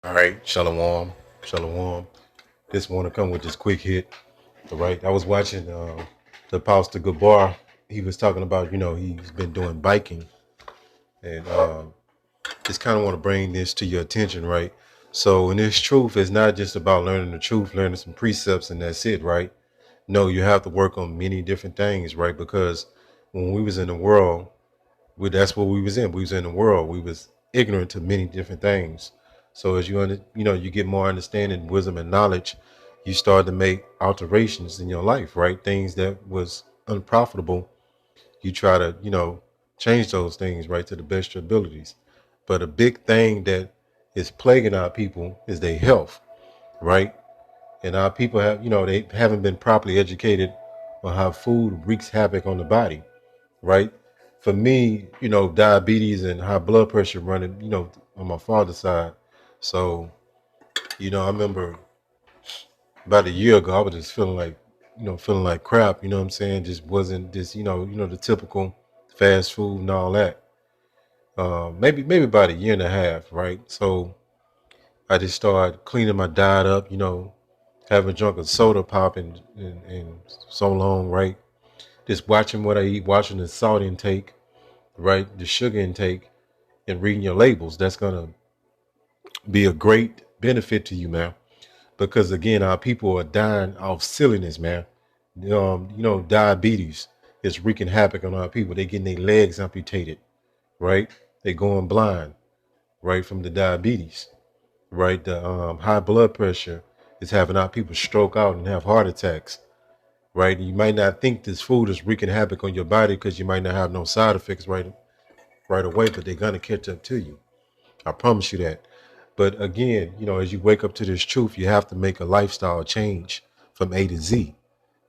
All right, shalom, shalom. Just want to come with this quick hit. All right, I was watching the Pastor Gabar. He was talking about, he's been doing biking, and just kind of want to bring this to your attention, right? So, in this truth, it's not just about learning the truth, learning some precepts, and that's it, right? No, you have to work on many different things, right? Because when we was in the world, that's what we was in. We was in the world. We was ignorant to many different things. So as you get more understanding, wisdom, and knowledge, you start to make alterations in your life, right? Things that was unprofitable, you try to, change those things, right, to the best of your abilities. But a big thing that is plaguing our people is their health, right? And our people have, they haven't been properly educated on how food wreaks havoc on the body, right? For me, diabetes and high blood pressure running, on my father's side. So, I remember about a year ago, I was just feeling like crap. You know what I'm saying? Just wasn't this, the typical fast food and all that. Maybe about a year and a half, right? So I just started cleaning my diet up. Haven't drunk a soda pop in so long, right? Just watching what I eat, watching the salt intake, right? The sugar intake, and reading your labels. That's gonna be a great benefit to you, man. Because again, our people are dying off silliness, man. Diabetes is wreaking havoc on our people. They getting their legs amputated, right? They going blind, right, from the diabetes, right? The high blood pressure is having our people stroke out and have heart attacks, right? You might not think this food is wreaking havoc on your body because you might not have no side effects right away, but they're gonna catch up to you. I promise you that. But again, as you wake up to this truth, you have to make a lifestyle change from A to Z,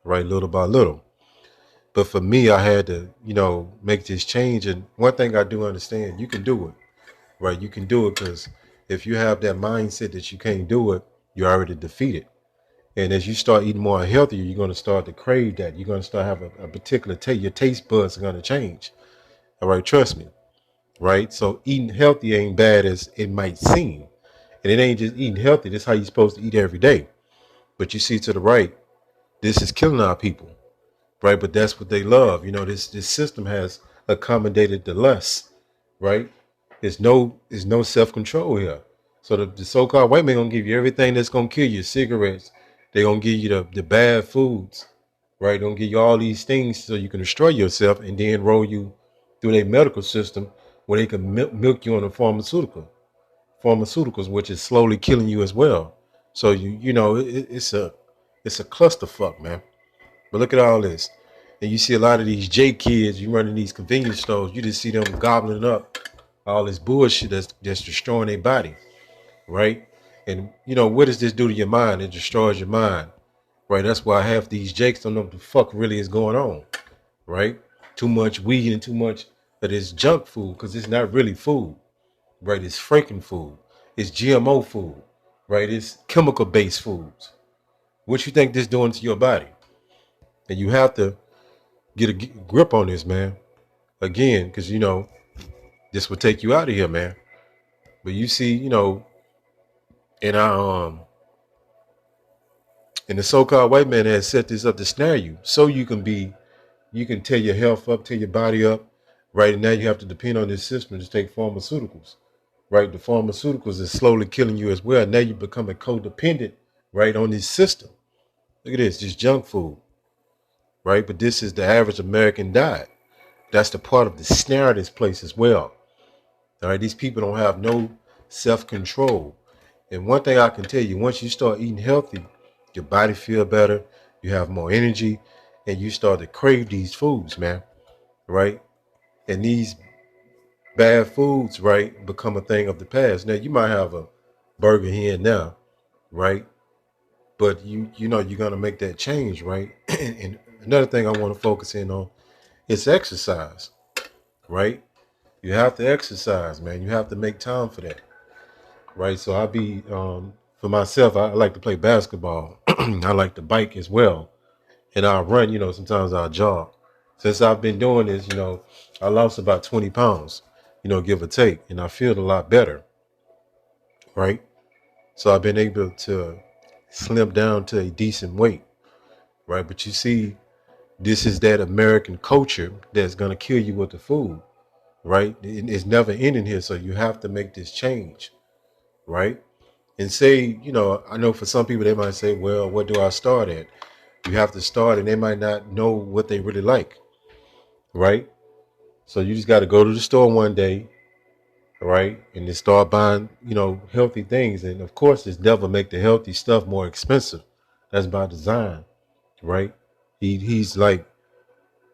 right? Little by little. But for me, I had to, make this change. And one thing I do understand, you can do it, right? You can do it because if you have that mindset that you can't do it, you're already defeated. And as you start eating more healthier, you're going to start to crave that. You're going to start have a particular taste. Your taste buds are going to change. All right, trust me, right? So eating healthy ain't bad as it might seem. And it ain't just eating healthy. That's how you're supposed to eat every day. But you see to the right, this is killing our people, right? But that's what they love. This system has accommodated the lust, right? There's no self-control here. So the so-called white man gonna give you everything that's gonna kill you. Cigarettes, they gonna give you the bad foods, right? They gonna give you all these things so you can destroy yourself and then roll you through their medical system where they can milk you on a pharmaceuticals, which is slowly killing you as well. So it's a clusterfuck, man. But look at all this, and you see a lot of these J kids. You run in these convenience stores, you just see them gobbling up all this bullshit that's destroying their body, right? And what does this do to your mind? It destroys your mind, right? That's why half these Jakes don't know what the fuck really is going on, right? Too much weed and too much of this junk food because it's not really food, right? It's freaking food. It's GMO food, right? It's chemical based foods. What you think this doing to your body? And you have to get a grip on this, man. Again, because this will take you out of here, man. But you see, in our and the so-called white man has set this up to snare you, so you can tear your health up, tear your body up, right? And now you have to depend on this system to take pharmaceuticals, right? The pharmaceuticals is slowly killing you as well. Now you're becoming codependent, right, on this system. Look at this junk food, right? But this is the average American diet. That's the part of the snare of this place as well. All right, these people don't have no self-control. And one thing I can tell you, once you start eating healthy, your body feel better, you have more energy, and you start to crave these foods, man. Right? And these bad foods, right, become a thing of the past. Now you might have a burger here and now, right? But you're gonna make that change, right? And another thing I want to focus in on is exercise, right? You have to exercise, man. You have to make time for that, right? So for myself, I like to play basketball. I like to bike as well, and I run. Sometimes I jog. Since I've been doing this, I lost about 20 pounds, give or take, and I feel a lot better, right? So I've been able to slim down to a decent weight, right? But you see, this is that American culture that's gonna kill you with the food, right? It's never ending here, so you have to make this change, right? And say, I know for some people they might say, well, what do I start at? You have to start, and they might not know what they really like, right? So you just got to go to the store one day, right, and then start buying, healthy things. And of course, this devil make the healthy stuff more expensive. That's by design, right? He's like,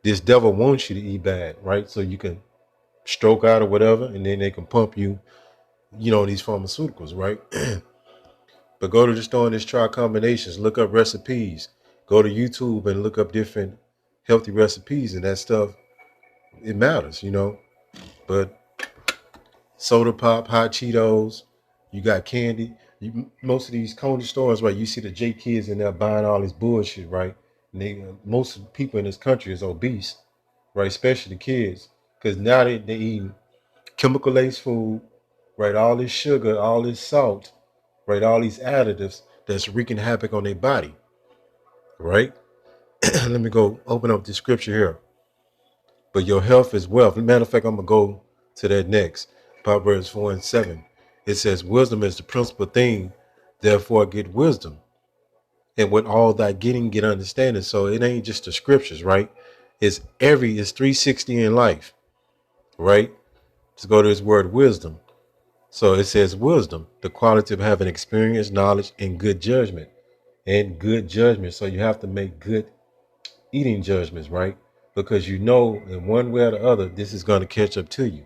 this devil wants you to eat bad, right? So you can stroke out or whatever, and then they can pump you, these pharmaceuticals, right? But go to the store and just try combinations. Look up recipes. Go to YouTube and look up different healthy recipes, and that stuff, it matters. But soda pop, hot Cheetos, you got candy. Most of these corner stores, right? You see the J kids in there buying all this bullshit, right? And most people in this country is obese, right? Especially the kids, because now they eating chemical laced food, right? All this sugar, all this salt, right? All these additives that's wreaking havoc on their body, right? Let me go open up the scripture here. But your health is wealth. Matter of fact, I'm gonna go to that next. Proverbs 4:7. It says, wisdom is the principal thing, therefore get wisdom. And with all that getting, get understanding. So it ain't just the scriptures, right? It's 360 in life, right? Let's go to this word wisdom. So it says wisdom, the quality of having experience, knowledge, and good judgment. And good judgment. So you have to make good eating judgments, right? Because in one way or the other, this is going to catch up to you.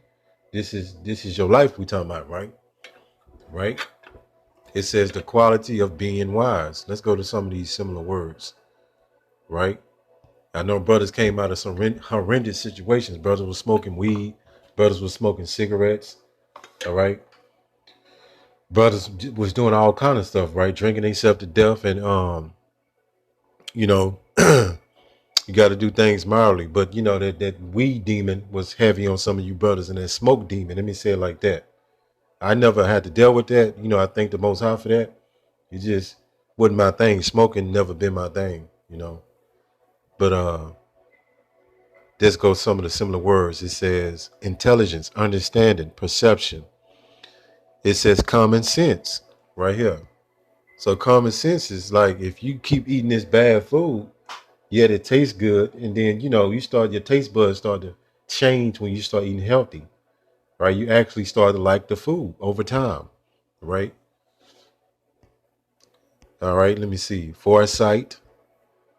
This is your life we talking about, right? Right? It says the quality of being wise. Let's go to some of these similar words, right? I know brothers came out of some horrendous situations. Brothers were smoking weed. Brothers were smoking cigarettes. All right. Brothers was doing all kind of stuff, right? Drinking themselves to death, and you know, you got to do things mildly. But that weed demon was heavy on some of you brothers, and that smoke demon. Let me say it like that. I never had to deal with that. I thank the Most High for that. It just wasn't my thing. Smoking never been my thing. But this goes some of the similar words. It says intelligence, understanding, perception. It says common sense right here. So common sense is like if you keep eating this bad food, yet it tastes good, and then your taste buds start to change when you start eating healthy, right? You actually start to like the food over time, right? All right, let me see. Foresight,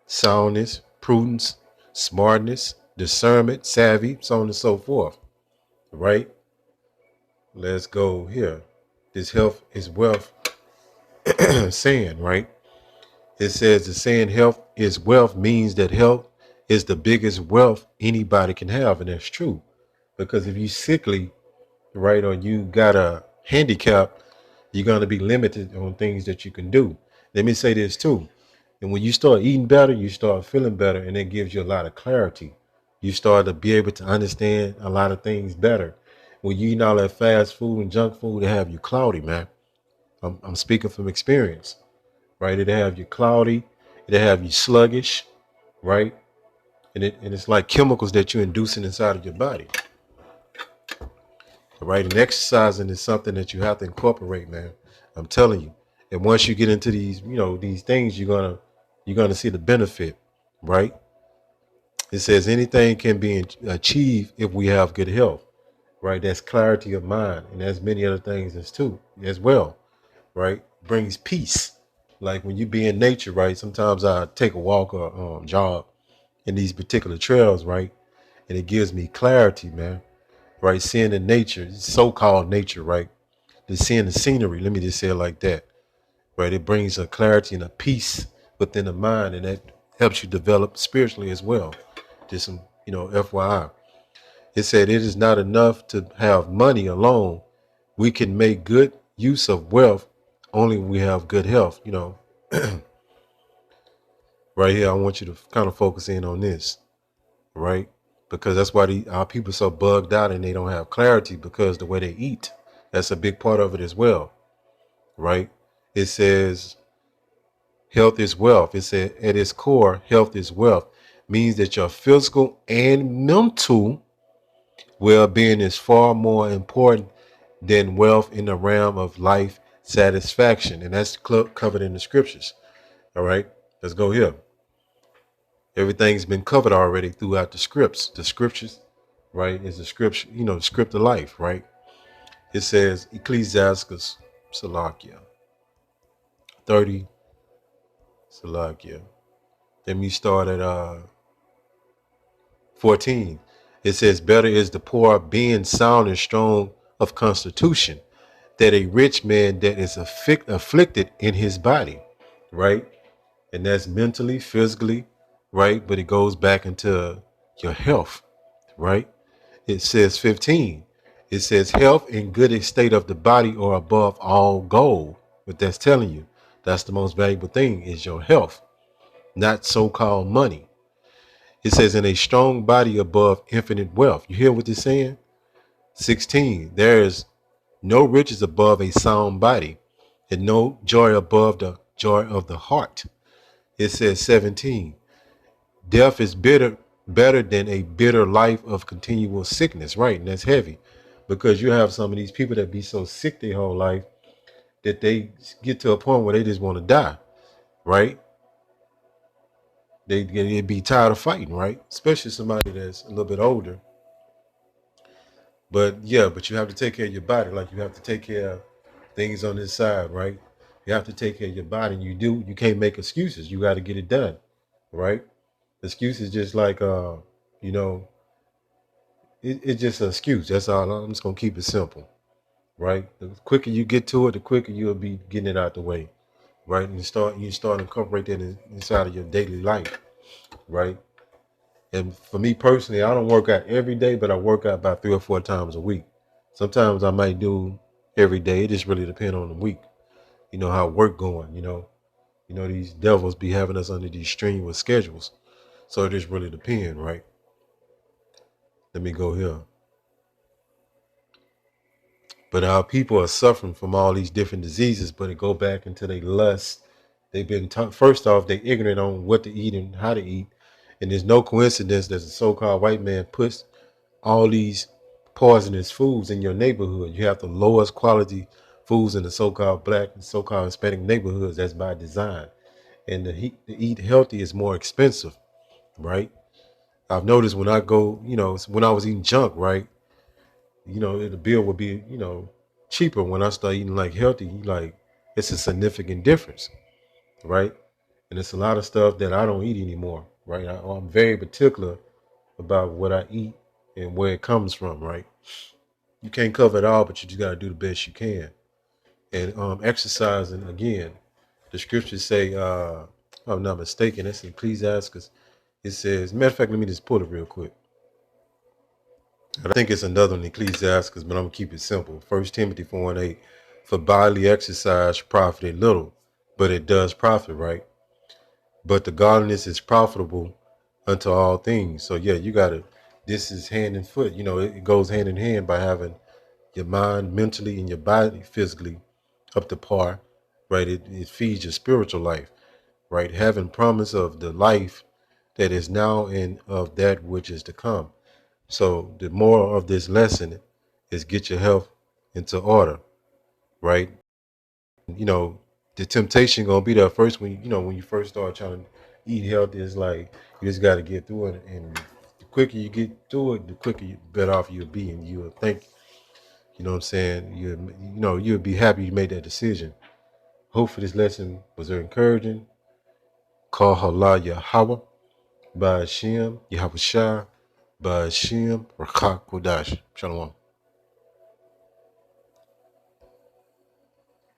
soundness, prudence, smartness, discernment, savvy, so on and so forth, right? Let's go here. This health is wealth saying, right? It says the saying health is wealth means that health is the biggest wealth anybody can have. And that's true. Because if you sickly, right, or you got a handicap, you're going to be limited on things that you can do. Let me say this too. And when you start eating better, you start feeling better, and it gives you a lot of clarity. You start to be able to understand a lot of things better. When you eat all that fast food and junk food, it have you cloudy, man. I'm speaking from experience, right? It'll have you cloudy, it'll have you sluggish, right? And it's like chemicals that you're inducing inside of your body, right? And exercising is something that you have to incorporate, man. I'm telling you. And once you get into these things, you're gonna see the benefit, right? It says anything can be achieved if we have good health, right? That's clarity of mind, and there's many other things as well, right? Brings peace. Like when you be in nature, right? Sometimes I take a walk or jog in these particular trails, right? And it gives me clarity, man. Right? Seeing the nature, so-called nature, right? Just seeing the scenery. Let me just say it like that, right? It brings a clarity and a peace within the mind, and that helps you develop spiritually as well. Just some, FYI. It said it is not enough to have money alone. We can make good use of wealth only when we have good health. Right here, I want you to kind of focus in on this, right? Because that's why our people are so bugged out and they don't have clarity because the way they eat. That's a big part of it as well, right? It says health is wealth. It said at its core, health is wealth. Means that your physical and mental well-being is far more important than wealth in the realm of life satisfaction. And that's covered in the scriptures. All right, let's go here. Everything's been covered already throughout the scripts. The scriptures, right, is the scripture, the script of life, right? It says Ecclesiastes, Salakia, 30, Salakia. Then we start at 14. It says, better is the poor being sound and strong of constitution, that a rich man that is afflicted in his body, right? And that's mentally, physically, right? But it goes back into your health, right? It says 15. It says health and good state of the body are above all gold. What that's telling you, that's the most valuable thing is your health, not so-called money. It says in a strong body above infinite wealth. You hear what it's saying? 16. There is no riches above a sound body, and no joy above the joy of the heart. It says 17. Death is better than a bitter life of continual sickness, right? And that's heavy because you have some of these people that be so sick their whole life that they get to a point where they just want to die, right? They be tired of fighting, right? Especially somebody that's a little bit older. But yeah, but you have to take care of your body. Like you have to take care of things on this side, right? You have to take care of your body. And you can't make excuses. You got to get it done, right? Excuses just like, you know, it's just an excuse. That's all. I'm just going to keep it simple, right? The quicker you get to it, the quicker you'll be getting it out the way, right? And you start incorporate that inside of your daily life, right? And for me personally, I don't work out every day, but I work out about 3 or 4 times a week. Sometimes I might do every day. It just really depends on the week. You know how work going. These devils be having us under these strenuous schedules. So it just really depends, right? Let me go here. But our people are suffering from all these different diseases, but it go back into their lust. They've been first off, they ignorant on what to eat and how to eat. And there's no coincidence that the so-called white man puts all these poisonous foods in your neighborhood. You have the lowest quality foods in the so-called black and so-called Hispanic neighborhoods. That's by design. And to eat healthy is more expensive, right? I've noticed when I go, when I was eating junk, right? The bill would be, cheaper when I start eating like healthy. Like it's a significant difference, right? And it's a lot of stuff that I don't eat anymore, right? I'm very particular about what I eat and where it comes from, right? You can't cover it all, but you just got to do the best you can. And exercising, again, the scriptures say, if I'm not mistaken, it's in Ecclesiastes. It says, matter of fact, let me just pull it real quick. I think it's another in Ecclesiastes, but I'm going to keep it simple. 1 Timothy 4:8, for bodily exercise profited little, but it does profit, right? But the godliness is profitable unto all things. So yeah, this is hand and foot. It goes hand in hand by having your mind mentally and your body physically up to par, right? It feeds your spiritual life, right? Having promise of the life that is now and of that which is to come. So the moral of this lesson is get your health into order, right? You know, the temptation gonna be there first when you first start trying to eat healthy. It's like you just got to get through it, and the quicker you get through it, the quicker you better off you'll be, and you'll think, you know what I'm saying, you'll be happy you made that decision. Hopefully this lesson was encouraging. Call Hala Yahweh by Hashem, Yahweh Shah, by Hashem, Rakak Kodash. Shalom.